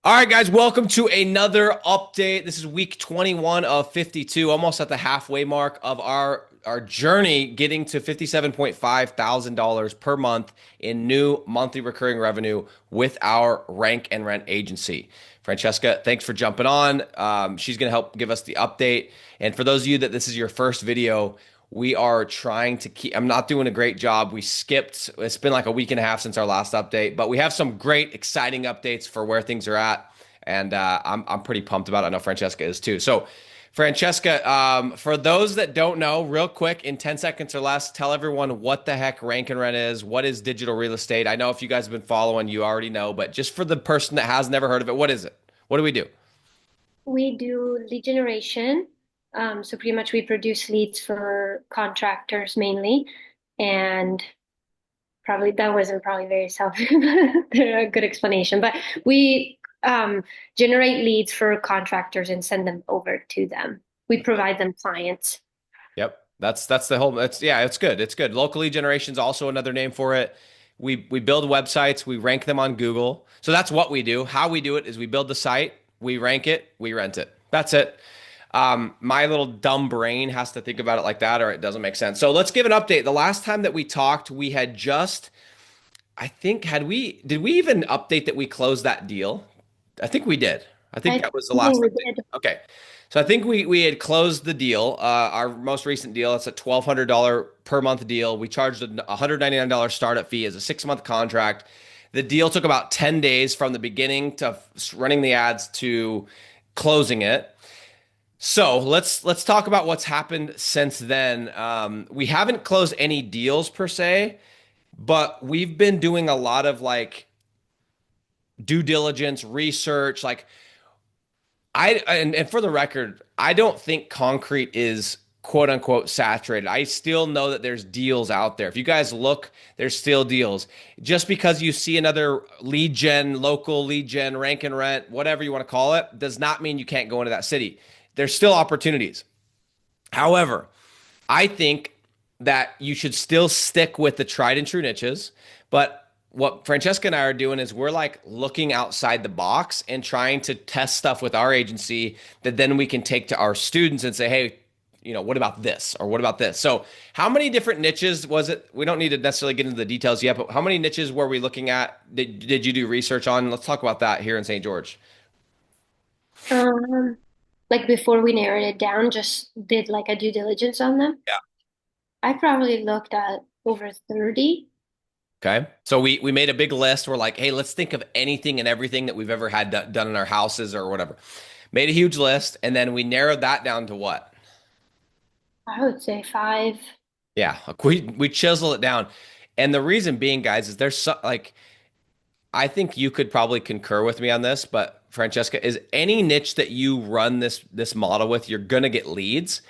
All right, guys, welcome to another update. This is week 21 of 52, almost at the halfway mark of our journey getting to $57,500 per month in new monthly recurring revenue with our rank and rent agency. Francesca, thanks for jumping on. She's going to help give us the update. And for those of you that this is your first video, we are trying to keep, I'm not doing a great job. We skipped, it's been like a week and a half since our last update, but we have some great, exciting updates for where things are at. And I'm pretty pumped about it. I know Francesca is too. So, Francesca, for those that don't know, real quick, in 10 seconds or less, tell everyone what the heck rank and rent is. What is digital real estate? I know if you guys have been following, you already know, but just for the person that has never heard of it, what is it? What do we do? We do lead generation. So pretty much we produce leads for contractors mainly. And probably that wasn't probably very self a good explanation, but we generate leads for contractors and send them over to them. We provide them clients. Yep. That's the whole that's yeah, it's good. It's good. Local lead generation is also another name for it. We build websites, we rank them on Google. So that's what we do. How we do it is we build the site, we rank it, we rent it. That's it. My little dumb brain has to think about it like that, or it doesn't make sense. So let's give an update. The last time that we talked, we had just, I think, did we even update that we closed that deal? I think we did. I think I that was the think last we update. did. Okay. So I think we had closed the deal. Our most recent deal, it's a $1,200 per month deal. We charged a $199 startup fee as a 6 month contract. The deal took about 10 days from the beginning to running the ads to closing it. So let's talk about what's happened since then. We haven't closed any deals per se, but we've been doing a lot of like due diligence, research. Like and for the record, I don't think concrete is quote unquote saturated. I still know that there's deals out there. If you guys look, there's still deals. Just because you see another lead gen, local lead gen, rank and rent, whatever you want to call it, does not mean you can't go into that city. There's still opportunities. However, I think that you should still stick with the tried and true niches. But what Francesca and I are doing is we're like looking outside the box and trying to test stuff with our agency that then we can take to our students and say, hey, what about this? Or what about this? So, how many different niches was it? We don't need to necessarily get into the details yet, but how many niches were we looking at? Did you do research on? Let's talk about that here in St. George. Um, like before we narrowed it down, just did like a due diligence on them. Yeah. I probably looked at over 30. Okay. So we made a big list. We're like, hey, let's think of anything and everything that we've ever had done in our houses or whatever. Made a huge list, and then we narrowed that down to what? I would say five. Yeah, we chisel it down. And the reason being, guys, is there's so, like I think you could probably concur with me on this, but Francesca, is any niche that you run this model with, you're gonna get leads.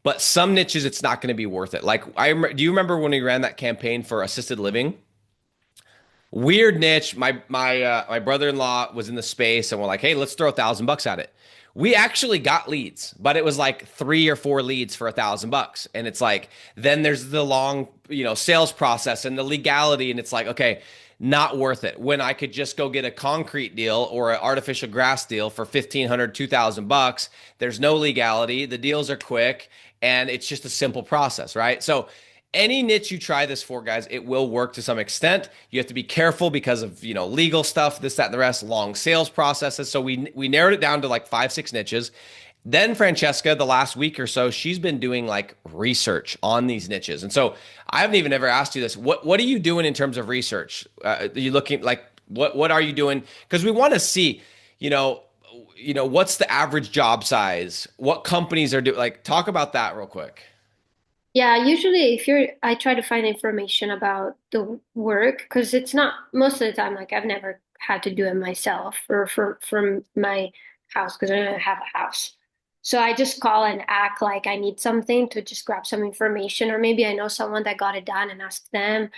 But some niches, it's not going to be worth it. Like do you remember when we ran that campaign for assisted living? Weird niche. My brother-in-law was in the space, and we're like, hey, let's throw $1,000 at it. We actually got leads, but it was like 3 or 4 leads for $1,000. And it's like, then there's the long, sales process and the legality. And it's like, okay, not worth it. When I could just go get a concrete deal or an artificial grass deal for 1,500, $2,000. There's no legality. The deals are quick and it's just a simple process, right? So any niche you try this for, guys, it will work to some extent. You have to be careful because of legal stuff, this, that, and the rest, long sales processes. So we narrowed it down to like 5, 6 niches. Then Francesca, the last week or so, she's been doing like research on these niches. And so I haven't even ever asked you this. What are you doing in terms of research? Are you looking like what are you doing? Because we want to see, you know, what's the average job size? What companies are doing? Like, talk about that real quick. Yeah, usually I try to find information about the work because it's not most of the time, like I've never had to do it myself or from my house because I don't have a house. So I just call and act like I need something to just grab some information, or maybe I know someone that got it done and ask them.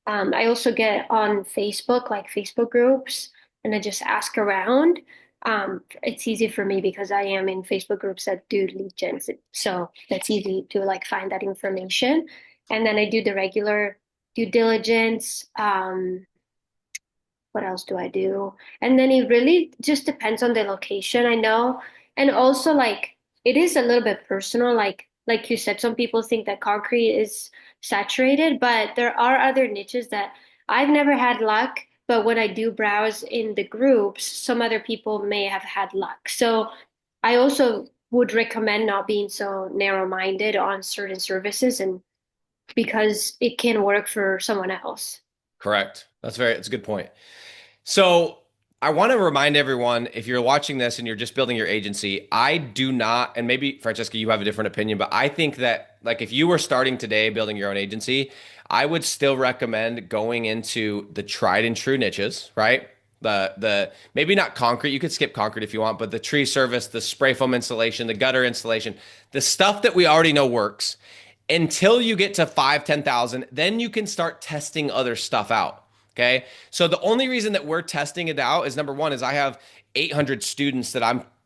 I also get on Facebook, like Facebook groups, and I just ask around. It's easy for me because I am in Facebook groups that do lead gen, so that's easy to like find that information. And then I do the regular due diligence. what else do I do? And then it really just depends on the location, I know. And also like it is a little bit personal. Like you said, some people think that concrete is saturated, but there are other niches that I've never had luck, but when I do browse in the groups, some other people may have had luck. So I also would recommend not being so narrow-minded on certain services and because it can work for someone else. Correct. That's a good point. So I want to remind everyone, if you're watching this and you're just building your agency, I do not, and maybe Francesca, you have a different opinion, but I think that like if you were starting today building your own agency, I would still recommend going into the tried and true niches, right? The maybe not concrete, you could skip concrete if you want, but the tree service, the spray foam installation, the gutter installation, the stuff that we already know works until you get to 5, 10,000, then you can start testing other stuff out. Okay. So the only reason that we're testing it out is number one is I have 800 students that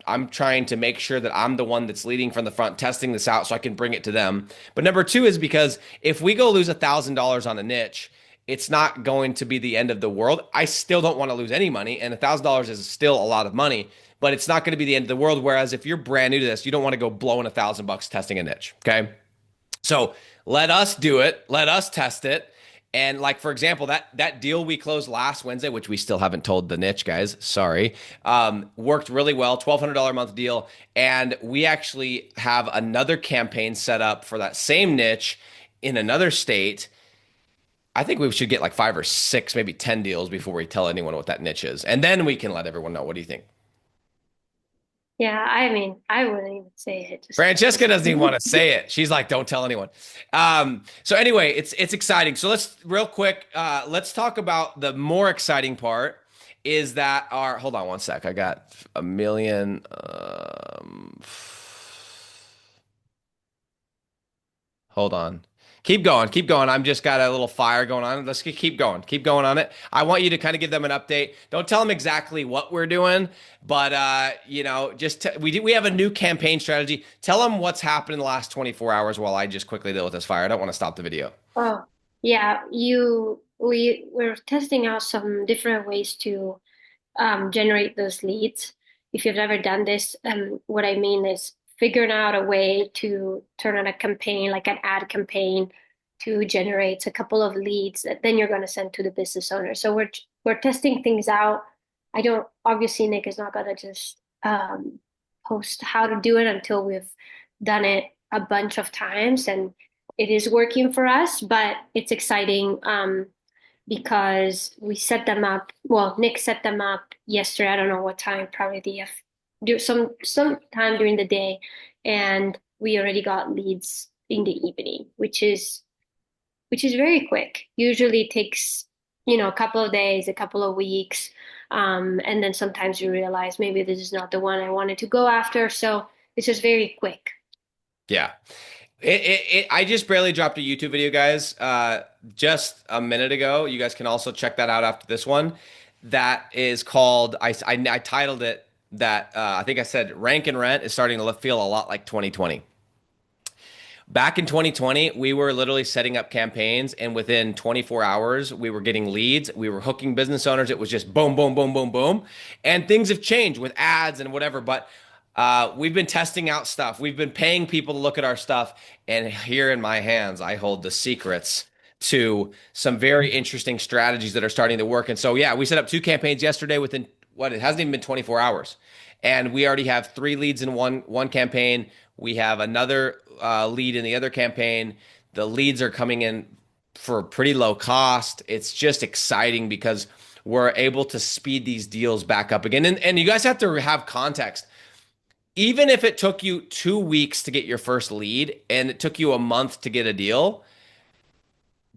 I'm trying to make sure that I'm the one that's leading from the front testing this out so I can bring it to them. But number two is because if we go lose $1,000 on a niche, it's not going to be the end of the world. I still don't want to lose any money, and $1,000 is still a lot of money, but it's not going to be the end of the world. Whereas if you're brand new to this, you don't want to go blowing $1,000 testing a niche. Okay. So let us do it. Let us test it. And like for example, that deal we closed last Wednesday, which we still haven't told the niche guys, sorry, worked really well. $1,200 a month deal, and we actually have another campaign set up for that same niche in another state. I think we should get like 5 or 6, maybe 10 deals before we tell anyone what that niche is, and then we can let everyone know. What do you think? Yeah, I mean, I wouldn't even say it. Just Francesca doesn't even want to say it. She's like, "Don't tell anyone." So anyway, it's exciting. So let's real quick. Let's talk about the more exciting part. Is that our? Hold on one sec. I got a million. Hold on. Keep going. Keep going. I'm just got a little fire going on. Let's keep going. Keep going on it. I want you to kind of give them an update. Don't tell them exactly what we're doing, but just we have a new campaign strategy. Tell them what's happened in the last 24 hours while I just quickly deal with this fire. I don't want to stop the video. oh, yeah, we're testing out some different ways to generate those leads. If you've never done this, what I mean is figuring out a way to turn on a campaign, like an ad campaign, to generate a couple of leads that then you're going to send to the business owner. So we're testing things out. I don't obviously Nick is not going to just post how to do it until we've done it a bunch of times and it is working for us, but it's exciting. Because we set them up. Well, Nick set them up yesterday. I don't know what time, probably do some time during the day, and we already got leads in the evening, which is very quick. Usually it takes, a couple of days, a couple of weeks, and then sometimes you realize maybe this is not the one I wanted to go after. So it's just very quick. Yeah. I just barely dropped a YouTube video, guys, just a minute ago. You guys can also check that out after this one. That is called, I titled it that, I think I said Rank and Rent is starting to feel a lot like 2020. Back in 2020, we were literally setting up campaigns, and within 24 hours, we were getting leads. We were hooking business owners. It was just boom, boom, boom, boom, boom. And things have changed with ads and whatever. But we've been testing out stuff. We've been paying people to look at our stuff. And here in my hands, I hold the secrets to some very interesting strategies that are starting to work. And so, yeah, we set up 2 campaigns yesterday within what it hasn't even been 24 hours. And we already have 3 leads in one campaign. We have another lead in the other campaign. The leads are coming in for pretty low cost. It's just exciting because we're able to speed these deals back up again. And you guys have to have context. Even if it took you 2 weeks to get your first lead and it took you a month to get a deal,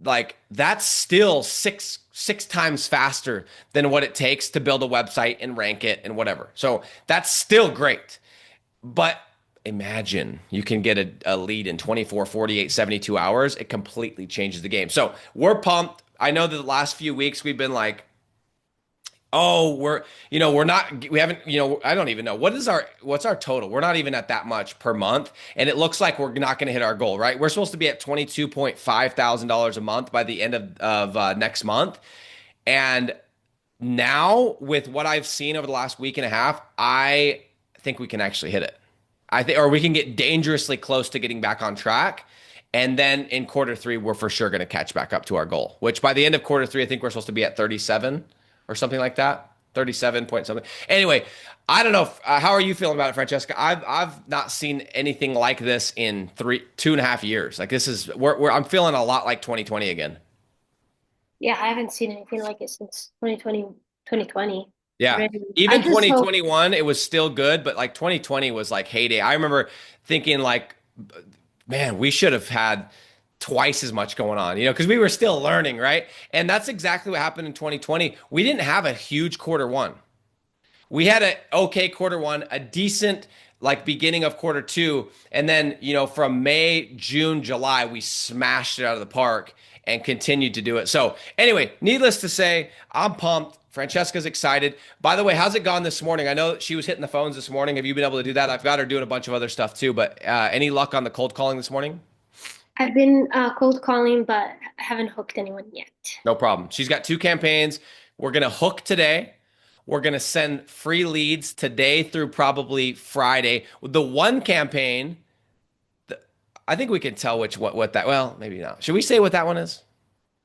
like that's still six times faster than what it takes to build a website and rank it and whatever. So that's still great. But imagine you can get a lead in 24, 48, 72 hours. It completely changes the game. So we're pumped. I know that the last few weeks we've been like, oh, we're not, we haven't, I don't even know. What's our total? We're not even at that much per month. And it looks like we're not going to hit our goal, right? We're supposed to be at $22.5 thousand a month by the end of next month. And now with what I've seen over the last week and a half, I think we can actually hit it. I think, or we can get dangerously close to getting back on track. And then in quarter three, we're for sure going to catch back up to our goal, which by the end of quarter three, I think we're supposed to be at 37 or something like that. 37 point something. Anyway, I don't know. How are you feeling about it, Francesca? I've not seen anything like this in 2.5 years. Like this is, I'm feeling a lot like 2020 again. Yeah, I haven't seen anything like it since 2020, 2020. Yeah. Really. I Even just hope 2021, it was still good, but like 2020 was like heyday. I remember thinking like, man, we should have had twice as much going on, because we were still learning, right? And that's exactly what happened in 2020. We didn't have a huge quarter one. We had a okay quarter one, a decent like beginning of quarter two, and then from May, June, July, we smashed it out of the park and continued to do it. So anyway, needless to say, I'm pumped. Francesca's excited. By the way, how's it gone this morning? I know she was hitting the phones this morning. Have you been able to do that? I've got her doing a bunch of other stuff too. But any luck on the cold calling this morning? I've been cold calling, but I haven't hooked anyone yet. No problem. She's got two campaigns. We're gonna hook today. We're going to send free leads today through probably Friday. The one campaign, I think we can tell what that, well, maybe not. Should we say what that one is?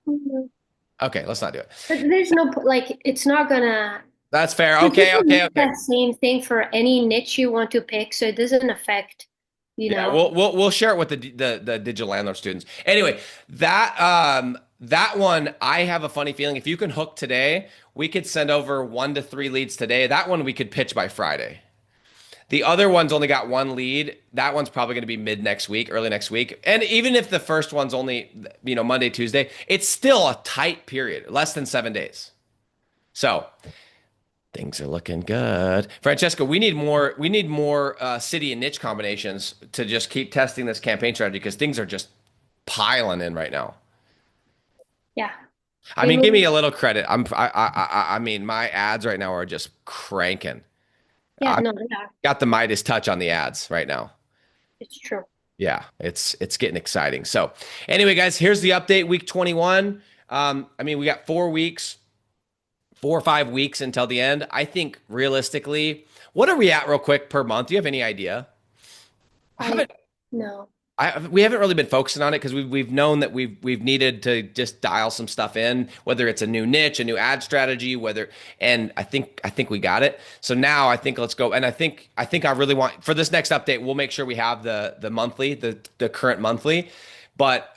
Mhm. Okay, let's not do it. But there's no like it's not gonna That's fair. because you Okay, can okay, use okay. that same thing for any niche you want to pick, so it doesn't affect, you Yeah, know. we'll share it with the digital landlord students. Anyway, that one I have a funny feeling if you can hook today, we could send over 1 to 3 leads today. That one we could pitch by Friday. The other one's only got one lead. That one's probably going to be mid next week, early next week. And even if the first one's only, Monday, Tuesday, it's still a tight period, less than 7 days. So things are looking good. Francesca, we need more city and niche combinations to just keep testing this campaign strategy because things are just piling in right now. Yeah. I They mean, give me move. a little credit. I mean, my ads right now are just cranking. Yeah, I no, yeah, got the Midas touch on the ads right now. it's true. Yeah, it's getting exciting. So anyway, guys, here's the update. Week 21. I mean, we got 4 weeks, 4 or 5 weeks until the end. I think realistically, what are we at real quick per month? Do you have any idea? I I haven't no. we haven't really been focusing on it because we've known that we've needed to just dial some stuff in, whether it's a new niche, a new ad strategy, and I think we got it. So now I think let's go. And I think I really want for this next update, we'll make sure we have the monthly, the current monthly. But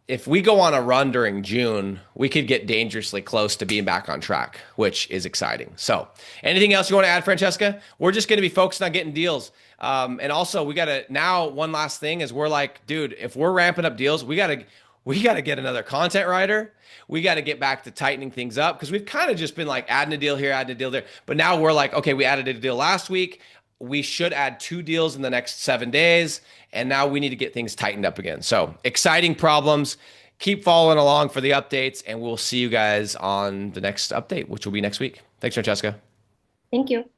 if we go on a run during June, we could get dangerously close to being back on track, which is exciting. So, anything else you want to add, Francesca? We're just going to be focused on getting deals. And also, we got to now. One last thing is we're like, dude, if we're ramping up deals, we got to get another content writer. We got to get back to tightening things up because we've kind of just been like adding a deal here, adding a deal there. But now we're like, okay, we added a deal last week. We should add 2 deals in the next 7 days. And now we need to get things tightened up again. So exciting problems. Keep following along for the updates, and we'll see you guys on the next update, which will be next week. Thanks, Francesca. Thank you.